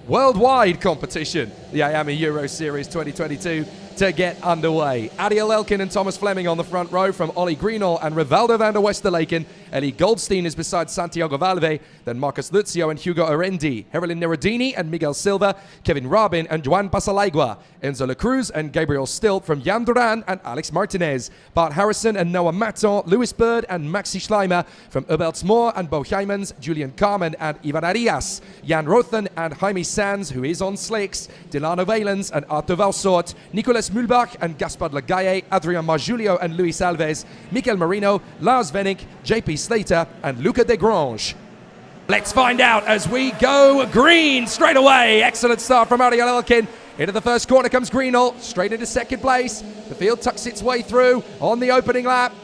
worldwide competition, the IAME Euro Series 2022, to get underway. Ariel Elkin and Thomas Fleming on the front row from Ollie Greenall and Rivaldo van der Westerleken. Ellie Goldstein is beside Santiago Valve, then Marcus Luzio and Hugo Arendi, Herelin Nerodini and Miguel Silva, Kevin Rabin and Juan Pasalaigua, Enzo La Cruz and Gabriel Stilt from Jan Duran and Alex Martinez, Bart Harrison and Noah Maton, Lewis Bird and Maxi Schleimer from Ubeltsmoor and Bo Heijmans, Julian Carmen and Ivan Arias, Jan Rothen and Jaime Sanz, who is on slicks, Delano Valens and Arthur Valsort, Nicolas Mulbach and Gaspard Lagaye, Adrian Marjulio and Luis Alves, Mikel Marino, Lars Vennick, JP Slater and Luca de Grange. Let's find out as we go green straight away. Excellent start from Ariel Elkin. Into the first corner comes Greenall, straight into second place. The field tucks its way through on the opening lap.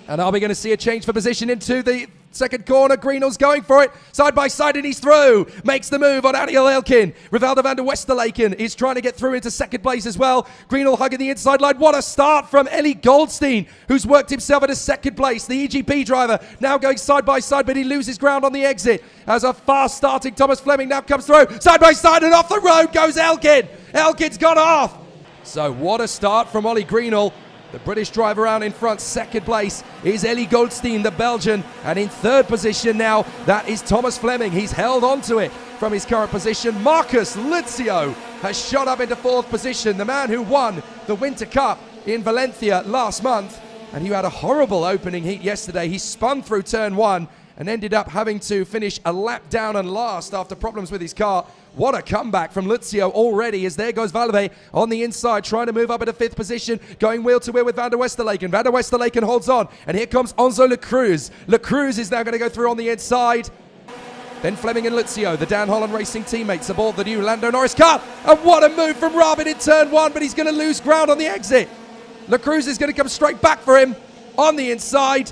And are we going to see a change for position into the second corner? Greenall's going for it, side by side, and he's through. Makes the move on Ariel Elkin. Rivaldo van der Westerleken is trying to get through into second place as well. Greenall hugging the inside line. What a start from Ellie Goldstein, who's worked himself into second place. The EGP driver now going side by side, but he loses ground on the exit as a fast starting Thomas Fleming now comes through. Side by side, and off the road goes Elkin. Elkin's gone off. So what a start from Ollie Greenall. The British driver out in front. Second place is Ellie Goldstein, the Belgian. And in third position now, that is Thomas Fleming. He's held on to it from his current position. Marcus Luzio has shot up into fourth position. The man who won the Winter Cup in Valencia last month. And who had a horrible opening heat yesterday. He spun through turn one and ended up having to finish a lap down and last after problems with his car. What a comeback from Luzio already, as there goes Valve on the inside, trying to move up into fifth position, going wheel to wheel with van der Westerleken. Van der Westerleken holds on, and here comes Enzo La Cruz. La Cruz is now going to go through on the inside. Then Fleming and Luzio, the Dan Holland Racing teammates, aboard the new Lando Norris car. And what a move from Rabin in turn one, but he's going to lose ground on the exit. La Cruz is going to come straight back for him on the inside.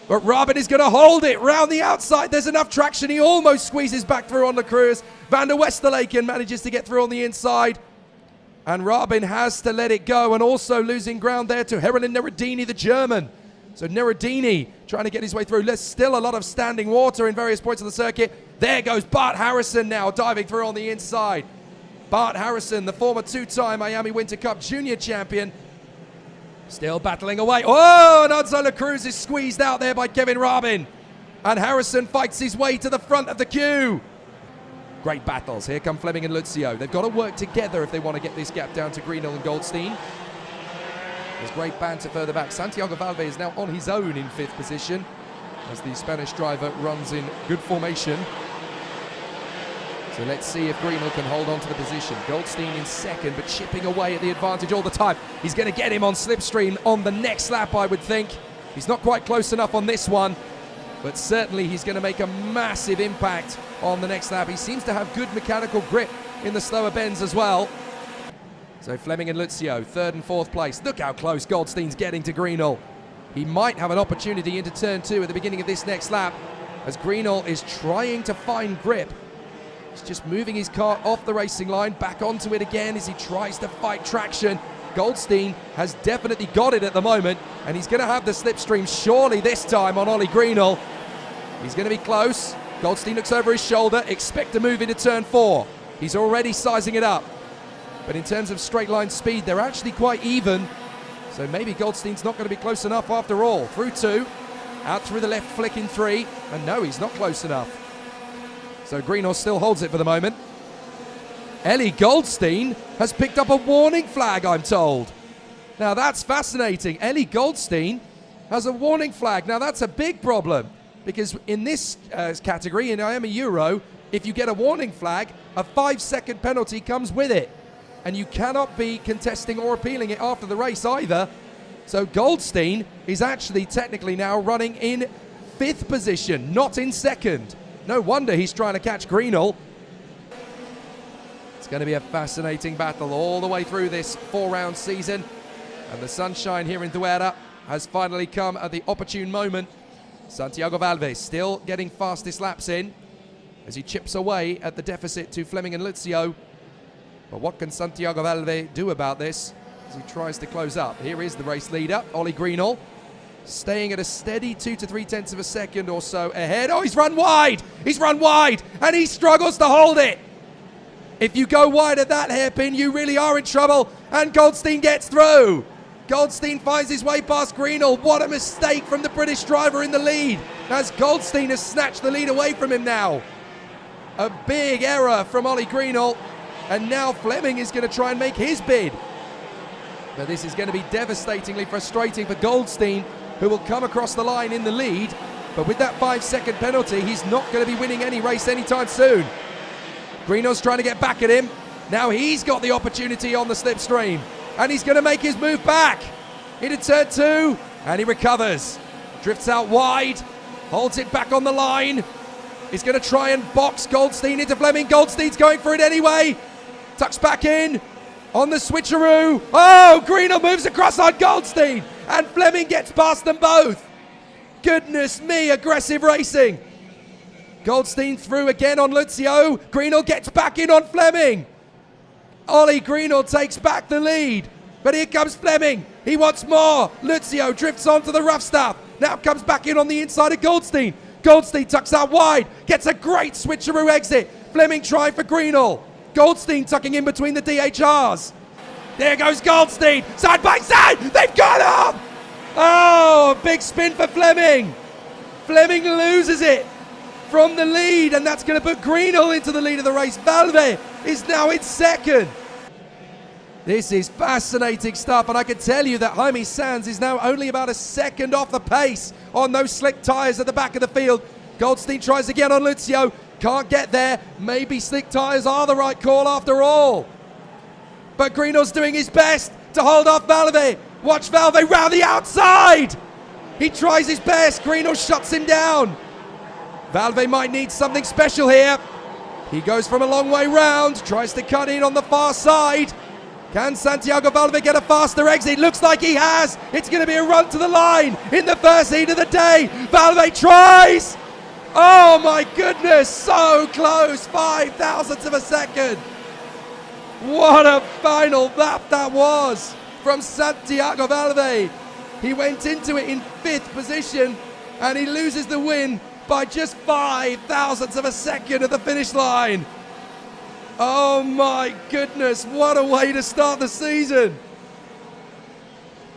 But Rabin is going to hold it round the outside. There's enough traction. He almost squeezes back through on La Cruz. Van der Westerleken manages to get through on the inside. And Rabin has to let it go. And also losing ground there to Herelin Nerodini, the German. So Nerodini trying to get his way through. There's still a lot of standing water in various points of the circuit. There goes Bart Harrison now diving through on the inside. Bart Harrison, the former two-time IAME Winter Cup Junior champion. Still battling away. Oh, and Enzo La Cruz is squeezed out there by Kevin Rabin. And Harrison fights his way to the front of the queue. Great battles. Here come Fleming and Luzio. They've got to work together if they want to get this gap down to Greenall and Goldstein. There's great banter further back. Santiago Valve is now on his own in fifth position as the Spanish driver runs in good formation. So let's see if Greenall can hold on to the position. Goldstein in second, but chipping away at the advantage all the time. He's going to get him on slipstream on the next lap, I would think. He's not quite close enough on this one, but certainly he's going to make a massive impact on the next lap. He seems to have good mechanical grip in the slower bends as well. So Fleming and Luzio, third and fourth place. Look how close Goldstein's getting to Greenall. He might have an opportunity into turn two at the beginning of this next lap, as Greenall is trying to find grip. He's just moving his car off the racing line, back onto it again as he tries to fight traction. Goldstein has definitely got it at the moment, and he's going to have the slipstream surely this time on Ollie Greenall. He's going to be close. Goldstein looks over his shoulder, expect to move into turn four. He's already sizing it up. But in terms of straight line speed, they're actually quite even. So maybe Goldstein's not going to be close enough after all. Through two, out through the left flick in three, and no, he's not close enough. So Greenall still holds it for the moment. Ellie Goldstein has picked up a warning flag, I'm told. Now that's fascinating. Ellie Goldstein has a warning flag. Now that's a big problem, because in this category, in IAME Euro, if you get a warning flag, a 5-second penalty comes with it. And you cannot be contesting or appealing it after the race either. So Goldstein is actually technically now running in fifth position, not in second. No wonder he's trying to catch Greenall. It's going to be a fascinating battle all the way through this 4-round season. And the sunshine here in Zuera has finally come at the opportune moment. Santiago Valve still getting fastest laps in as he chips away at the deficit to Fleming and Luzio. But what can Santiago Valve do about this as he tries to close up? Here is the race leader, Ollie Greenall, staying at a steady 2 to 3 tenths of a second or so ahead. Oh, he's run wide! He's run wide! And he struggles to hold it! If you go wide at that hairpin, you really are in trouble. And Goldstein gets through. Goldstein finds his way past Greenall. What a mistake from the British driver in the lead, as Goldstein has snatched the lead away from him now. A big error from Ollie Greenall, and now Fleming is going to try and make his bid. But this is going to be devastatingly frustrating for Goldstein, who will come across the line in the lead. But with that 5-second penalty, he's not going to be winning any race anytime soon. Greenall's trying to get back at him. Now he's got the opportunity on the slipstream, and he's going to make his move back into turn 2, and he recovers. Drifts out wide, holds it back on the line. He's going to try and box Goldstein into Fleming. Goldstein's going for it anyway. Tucks back in on the switcheroo. Oh, Greenall moves across on Goldstein, and Fleming gets past them both. Goodness me, aggressive racing. Goldstein through again on Lucio. Greenall gets back in on Fleming. Ollie Greenall takes back the lead. But here comes Fleming. He wants more. Lucio drifts onto the rough stuff. Now comes back in on the inside of Goldstein. Goldstein tucks out wide. Gets a great switcheroo exit. Fleming trying for Greenall. Goldstein tucking in between the DHRs. There goes Goldstein. Side by side. They've got up. Oh, big spin for Fleming. Fleming loses it from the lead, and that's going to put Greenall into the lead of the race. Valve is now in second. This is fascinating stuff, and I can tell you that Jaime Sanz is now only about a second off the pace on those slick tyres at the back of the field. Goldstein tries again on Lucio. Can't get there. Maybe slick tyres are the right call after all. But Greenall's doing his best to hold off Valve. Watch Valve round the outside. He tries his best. Greenall shuts him down. Valve might need something special here. He goes from a long way round, tries to cut in on the far side. Can Santiago Valve get a faster exit? Looks like he has. It's going to be a run to the line in the first heat of the day. Valve tries. Oh my goodness, so close. 5,000ths of a second. What a final lap that was from Santiago Valve. He went into it in 5th position, and he loses the win by just 5,000ths of a second at the finish line. Oh my goodness, what a way to start the season.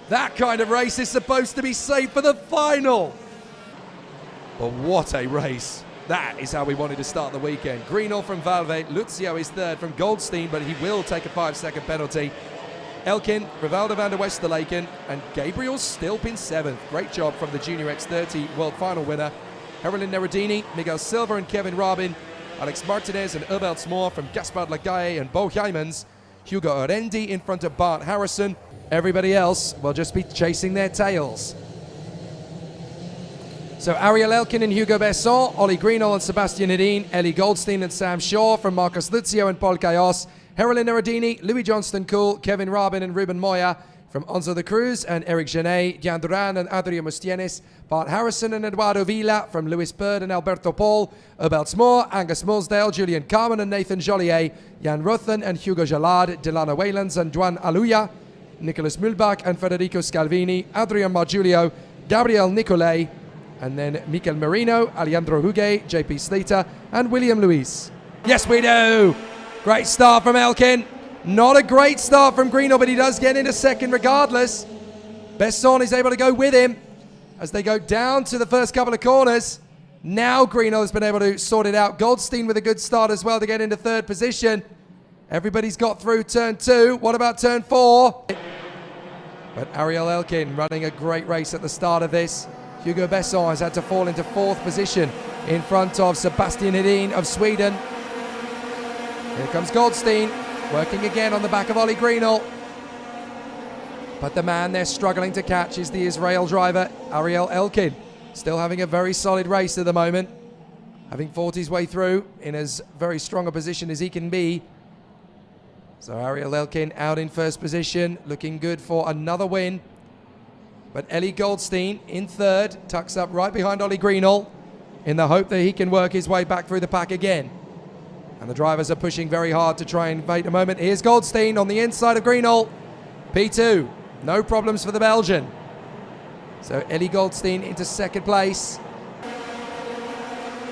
That kind of race is supposed to be saved for the final. But what a race. That is how we wanted to start the weekend. Greenall from Valve, Lucio is third from Goldstein, but he will take a 5-second penalty. Elkin, Rivaldo van der Westerleken, and Gabriel Stilp in 7th. Great job from the Junior X30 World Final winner. Herolin Neradini, Miguel Silva and Kevin Rabin, Alex Martinez and Ubelt Smoor from Gaspard Lagaye and Bo Heijmans, Hugo Orendi in front of Bart Harrison. Everybody else will just be chasing their tails. So Ariel Elkin and Hugo Besson, Ollie Greenall and Sebastian Hedin, Ellie Goldstein and Sam Shaw from Marcus Lucio and Paul Cayos, Herolin Neradini, Louis Johnston-Cool, Kevin Rabin and Ruben Moya from Onzo de Cruz and Eric Genet, Jan Duran and Adrian Mustienes, Bart Harrison and Eduardo Villa from Lewis Bird and Alberto Paul, Ubelt Smoor, Angus Mulsdale, Julian Carmen and Nathan Joliet, Jan Ruthen and Hugo Jalad, Delano Waylands and Juan Aluya, Nicholas Mulbach and Federico Scalvini, Adrian Margiulio, Gabriel Nicolay, and then Mikel Marino, Alejandro Hugue, JP Slater and William Luis. Yes, we do! Great start from Elkin. Not a great start from Greenall, but he does get into second regardless. Besson is able to go with him as they go down to the first couple of corners. Now Greenall has been able to sort it out. Goldstein with a good start as well to get into 3rd position. Everybody's got through turn 2. What about turn 4? But Ariel Elkin running a great race at the start of this. Hugo Besson has had to fall into 4th position in front of Sebastian Hedin of Sweden. Here comes Goldstein, working again on the back of Ollie Greenall. But the man they're struggling to catch is the Israel driver, Ariel Elkin. Still having a very solid race at the moment. Having fought his way through in as very strong a position as he can be. So Ariel Elkin out in 1st position, looking good for another win. But Ellie Goldstein in 3rd, tucks up right behind Ollie Greenall in the hope that he can work his way back through the pack again. And the drivers are pushing very hard to try and wait a moment. Here's Goldstein on the inside of Greenall. P2, no problems for the Belgian. So Ellie Goldstein into 2nd place.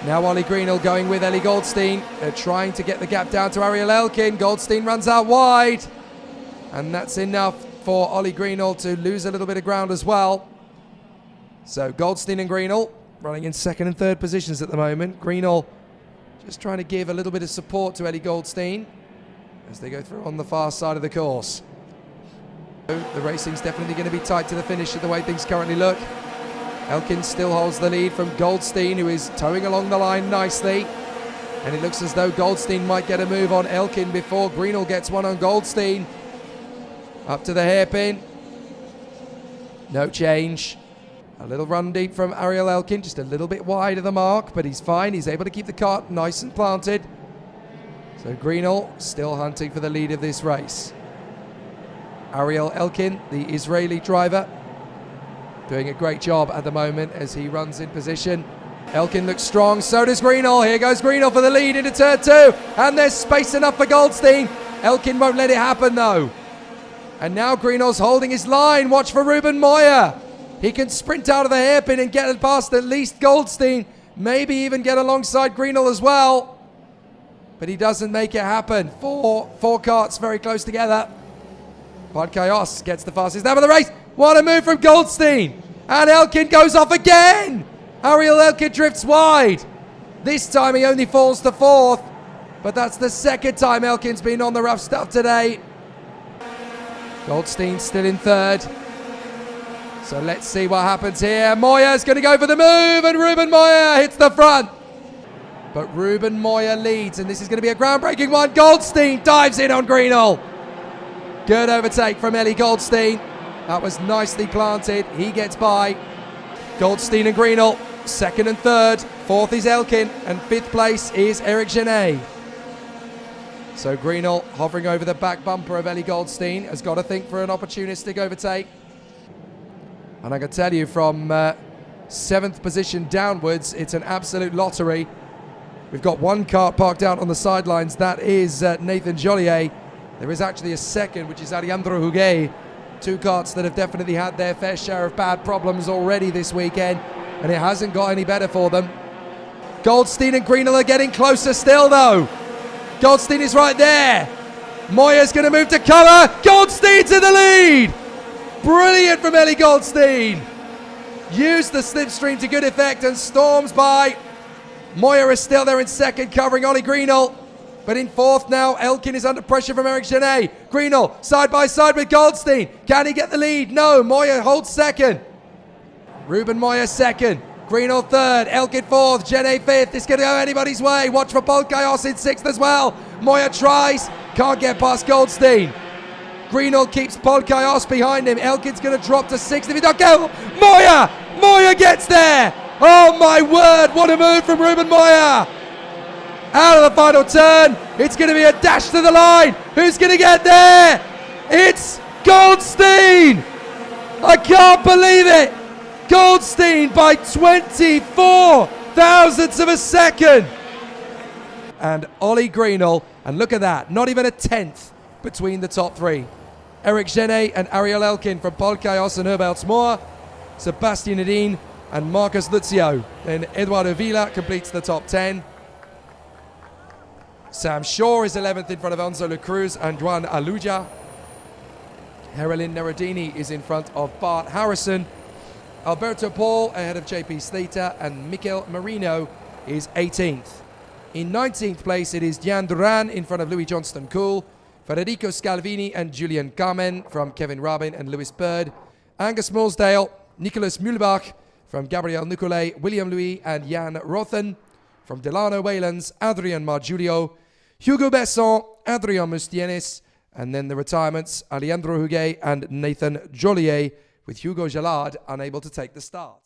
Now Ollie Greenall going with Ellie Goldstein. They're trying to get the gap down to Ariel Elkin. Goldstein runs out wide. And that's enough for Ollie Greenall to lose a little bit of ground as well. So Goldstein and Greenall running in second and third positions at the moment. Greenall just trying to give a little bit of support to Ellie Goldstein as they go through on the far side of the course. The racing's definitely going to be tight to the finish the way things currently look. Elkin still holds the lead from Goldstein, who is towing along the line nicely. And it looks as though Goldstein might get a move on Elkin before Greenall gets one on Goldstein. Up to the hairpin. No change. A little run deep from Ariel Elkin, just a little bit wide of the mark, but he's fine. He's able to keep the cart nice and planted. So Greenall still hunting for the lead of this race. Ariel Elkin, the Israeli driver, doing a great job at the moment as he runs in position. Elkin looks strong, so does Greenall. Here goes Greenall for the lead into turn 2, and there's space enough for Goldstein. Elkin won't let it happen though. And now Greenall's holding his line. Watch for Ruben Moya. He can sprint out of the hairpin and get it past at least Goldstein, maybe even get alongside Greenall as well. But he doesn't make it happen. Four carts very close together. Podkayos gets the fastest lap of the race. What a move from Goldstein. And Elkin goes off again. Ariel Elkin drifts wide. This time he only falls to 4th. But that's the second time Elkin's been on the rough stuff today. Goldstein still in 3rd. So let's see what happens here. Moya's going to go for the move, and Ruben Moya hits the front. But Ruben Moya leads, and this is going to be a groundbreaking one. Goldstein dives in on Greenall. Good overtake from Ellie Goldstein. That was nicely planted. He gets by. Goldstein and Greenall, 2nd and 3rd. 4th is Elkin, and 5th place is Eric Genet. So Greenall, hovering over the back bumper of Ellie Goldstein, has got to think for an opportunistic overtake. And I can tell you from 7th position downwards, it's an absolute lottery. We've got one cart parked out on the sidelines. That is Nathan Joliet. There is actually a second, which is Alejandro Huguet. 2 carts that have definitely had their fair share of bad problems already this weekend, and it hasn't got any better for them. Goldstein and Greenall are getting closer still, though. Goldstein is right there. Moya's going to move to cover. Goldstein's in the lead. Brilliant from Ellie Goldstein. Used the slipstream to good effect and storms by. Moya is still there in 2nd, covering Ollie Greenall. But in 4th now, Elkin is under pressure from Eric Genet. Greenall side by side with Goldstein. Can he get the lead? No, Moya holds 2nd. Ruben Moya 2nd. Greenall 3rd, Elkin 4th, Genet 5th. It's going to go anybody's way. Watch for Podkayos in 6th as well. Moya tries, can't get past Goldstein. Greenall keeps Podkayos behind him. Elkin's going to drop to 6th if he don't go. Moya gets there. Oh my word, what a move from Ruben Moya. Out of the final turn, it's going to be a dash to the line. Who's going to get there? It's Goldstein. I can't believe it. Goldstein by 24 thousandths of a second. And Ollie Greenall, and look at that, not even a 10th between the top 3. Eric Genet and Ariel Elkin from Podkayos and Herbertsmoor, Sebastian Edin and Marcus Lucio. Then Eduardo Villa completes the top 10. Sam Shaw is 11th in front of Anzolo Cruz and Juan Aluja. Heralyn Nerodini is in front of Bart Harrison. Alberto Paul ahead of JP Slater, and Mikel Marino is 18th. In 19th place, it is Jan Duran in front of Louis Johnston Cool, Federico Scalvini and Julian Carmen from Kevin Rabin and Lewis Bird, Angus Morsdale, Nicholas Mühlbach from Gabriel Nicolay, William Louis and Jan Rothen from Delano Waylands, Adrian Margiulio, Hugo Besson, Adrian Mustienes, and then the retirements, Alejandro Huguet and Nathan Joliet, with Hugo Jalard unable to take the start.